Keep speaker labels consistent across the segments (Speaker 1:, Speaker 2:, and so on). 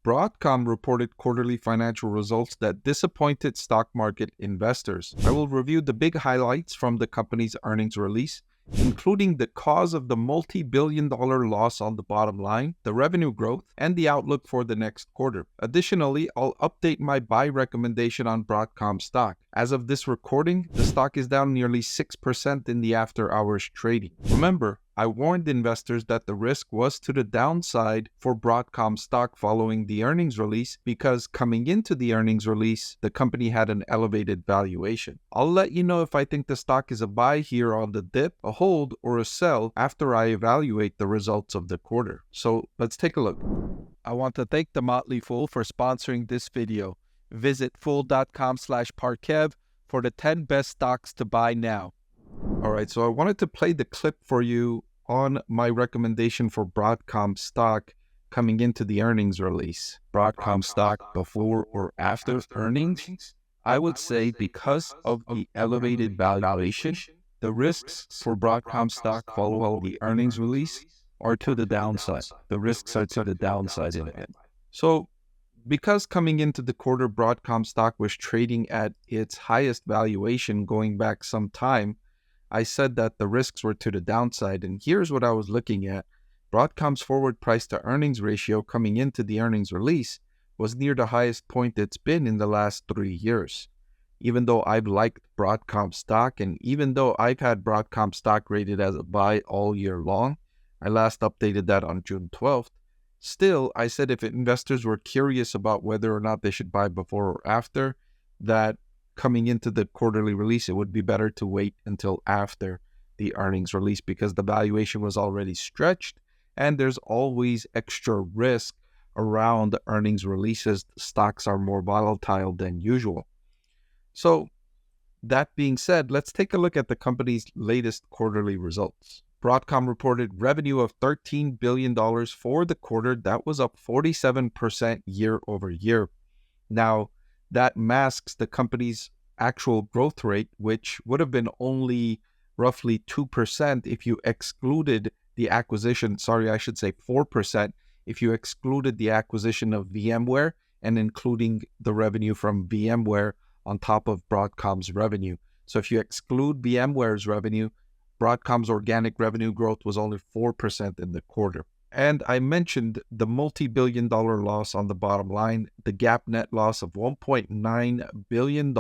Speaker 1: Broadcom reported quarterly financial results that disappointed stock market investors. I will review the big highlights from the company's earnings release, including the cause of the multi-billion-dollar loss on the bottom line, the revenue growth, and the outlook for the next quarter. Additionally, I'll update my buy recommendation on Broadcom stock. As of this recording, the stock is down nearly 6% in the after-hours trading. Remember, I warned investors that the risk was to the downside for Broadcom stock following the earnings release because coming into the earnings release, the company had an elevated valuation. I'll let you know if I think the stock is a buy here on the dip, a hold, or a sell after I evaluate the results of the quarter. So let's take a look. I want to thank the Motley Fool for sponsoring this video. Visit fool.com/Parkev for the 10 best stocks to buy now. All right, so I wanted to play the clip for you on my recommendation for Broadcom stock coming into the earnings release. Broadcom stock before or after earnings? I would say because of the elevated valuation, the risks for Broadcom stock following the earnings release are to the downside. The risks are to the downside in it. So because coming into the quarter, Broadcom stock was trading at its highest valuation going back some time, I said that the risks were to the downside, and here's what I was looking at. Broadcom's forward price to earnings ratio coming into the earnings release was near the highest point it's been in the last 3 years. Even though I've liked Broadcom stock, and even though I've had Broadcom stock rated as a buy all year long, I last updated that on June 12th. Still, I said if investors were curious about whether or not they should buy before or after, that coming into the quarterly release, it would be better to wait until after the earnings release because the valuation was already stretched and there's always extra risk around the earnings releases. Stocks are more volatile than usual. So that being said, let's take a look at the company's latest quarterly results. Broadcom reported revenue of $13 billion for the quarter. That was up 47% year over year. Now, that masks the company's actual growth rate, which would have been only roughly 2% if you excluded the acquisition. Sorry, I should say 4% if you excluded the acquisition of VMware and including the revenue from VMware on top of Broadcom's revenue. So if you exclude VMware's revenue, Broadcom's organic revenue growth was only 4% in the quarter. And I mentioned the multi-billion-dollar loss on the bottom line. The GAAP net loss of $1.9 billion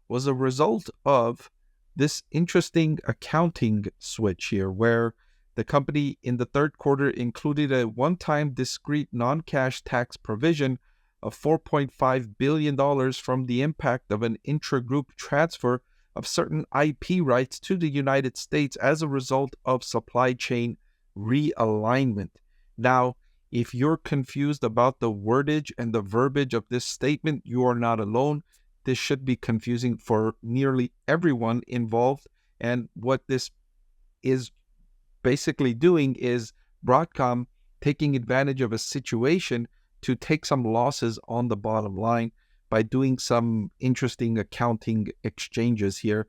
Speaker 1: was a result of this interesting accounting switch here, where the company in the third quarter included a one-time discrete non-cash tax provision of $4.5 billion from the impact of an intra-group transfer of certain IP rights to the United States as a result of supply chain realignment. Now, if you're confused about the wordage and the verbiage of this statement, you are not alone. This should be confusing for nearly everyone involved. And what this is basically doing is Broadcom taking advantage of a situation to take some losses on the bottom line by doing some interesting accounting exchanges here.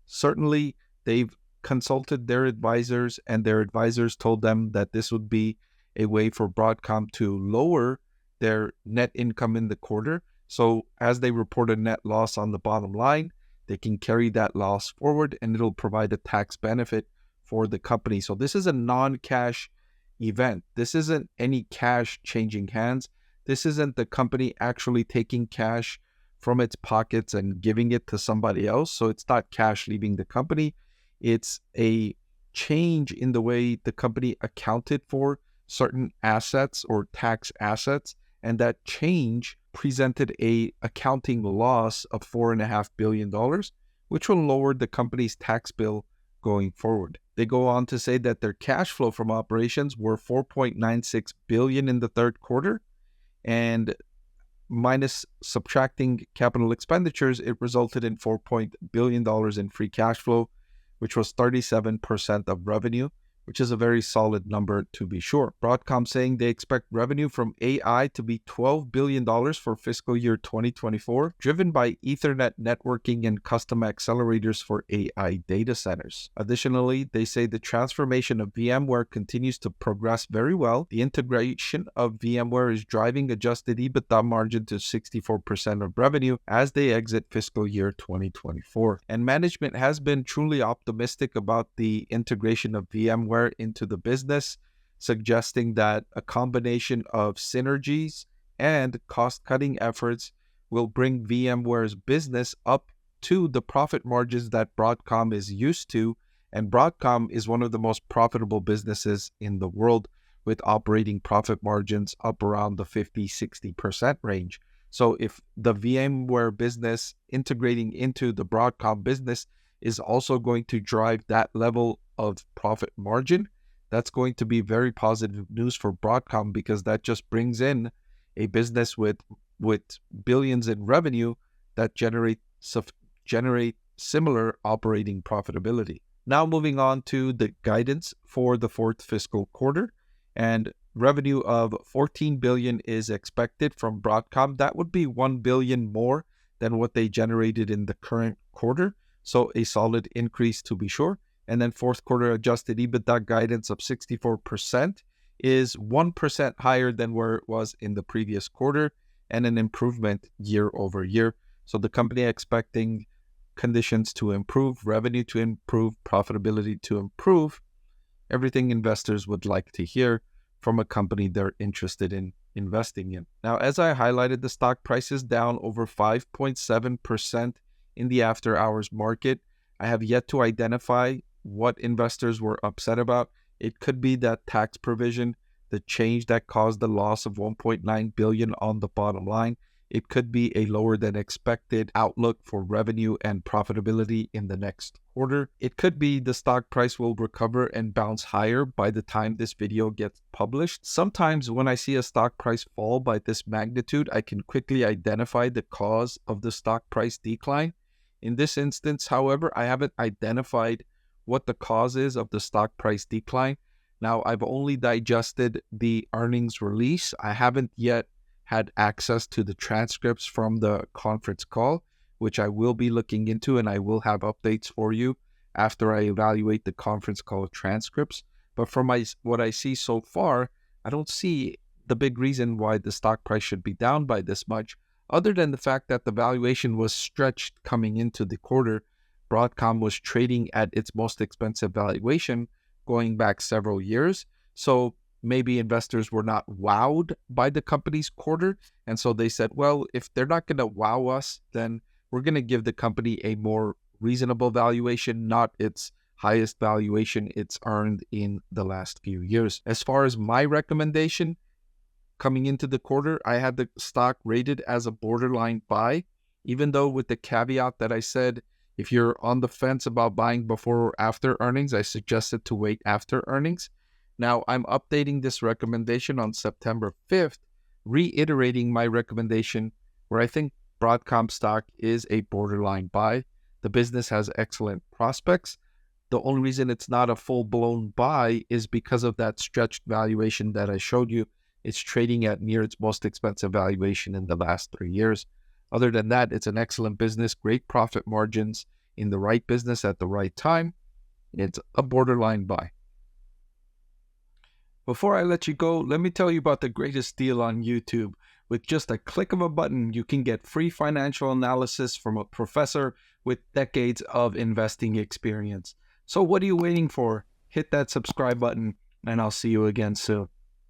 Speaker 1: Certainly, they've consulted their advisors, and their advisors told them that this would be a way for Broadcom to lower their net income in the quarter. So as they report a net loss on the bottom line, they can carry that loss forward and it'll provide a tax benefit for the company. So this is a non-cash event. This isn't any cash changing hands. This isn't the company actually taking cash from its pockets and giving it to somebody else. So it's not cash leaving the company. It's a change in the way the company accounted for certain assets or tax assets, and that change presented a accounting loss of $4.5 billion, which will lower the company's tax bill going forward. They go on to say that their cash flow from operations were $4.96 billion in the third quarter, and minus subtracting capital expenditures, it resulted in $4 billion in free cash flow, which was 37% of revenue, which is a very solid number to be sure. Broadcom saying they expect revenue from AI to be $12 billion for fiscal year 2024, driven by Ethernet networking and custom accelerators for AI data centers. Additionally, they say the transformation of VMware continues to progress very well. The integration of VMware is driving adjusted EBITDA margin to 64% of revenue as they exit fiscal year 2024. And management has been truly optimistic about the integration of VMware into the business, suggesting that a combination of synergies and cost-cutting efforts will bring VMware's business up to the profit margins that Broadcom is used to, and Broadcom is one of the most profitable businesses in the world, with operating profit margins up around the 50-60% range. So if the VMware business integrating into the Broadcom business is also going to drive that level of profit margin, that's going to be very positive news for Broadcom, because that just brings in a business with billions in revenue that generate similar operating profitability. Now moving on to the guidance for the fourth fiscal quarter, and revenue of $14 billion is expected from Broadcom. That would be $1 billion more than what they generated in the current quarter, so a solid increase to be sure. And then fourth quarter adjusted EBITDA guidance of 64% is 1% higher than where it was in the previous quarter, and an improvement year over year. So the company expecting conditions to improve, revenue to improve, profitability to improve, everything investors would like to hear from a company they're interested in investing in. Now, as I highlighted, the stock price is down over 5.7% in the after hours market. I have yet to identify what investors were upset about. It could be that tax provision, the change that caused the loss of $1.9 billion on the bottom line. It could be a lower than expected outlook for revenue and profitability in the next quarter. It could be the stock price will recover and bounce higher by the time this video gets published. Sometimes when I see a stock price fall by this magnitude, I can quickly identify the cause of the stock price decline. In this instance, however, I haven't identified what the cause is of the stock price decline. Now, I've only digested the earnings release. I haven't yet had access to the transcripts from the conference call, which I will be looking into, and I will have updates for you after I evaluate the conference call transcripts. But from what I see so far, I don't see the big reason why the stock price should be down by this much, other than the fact that the valuation was stretched coming into the quarter. Broadcom was trading at its most expensive valuation going back several years. So maybe investors were not wowed by the company's quarter. And so they said, well, if they're not going to wow us, then we're going to give the company a more reasonable valuation, not its highest valuation it's earned in the last few years. As far as my recommendation, coming into the quarter, I had the stock rated as a borderline buy, even though with the caveat that I said, if you're on the fence about buying before or after earnings, I suggested to wait after earnings. Now, I'm updating this recommendation on September 5th, reiterating my recommendation where I think Broadcom stock is a borderline buy. The business has excellent prospects. The only reason it's not a full-blown buy is because of that stretched valuation that I showed you. It's trading at near its most expensive valuation in the last 3 years. Other than that, it's an excellent business, great profit margins, in the right business at the right time. It's a borderline buy. Before I let you go, let me tell you about the greatest deal on YouTube. With just a click of a button, you can get free financial analysis from a professor with decades of investing experience. So what are you waiting for? Hit that subscribe button, and I'll see you again soon.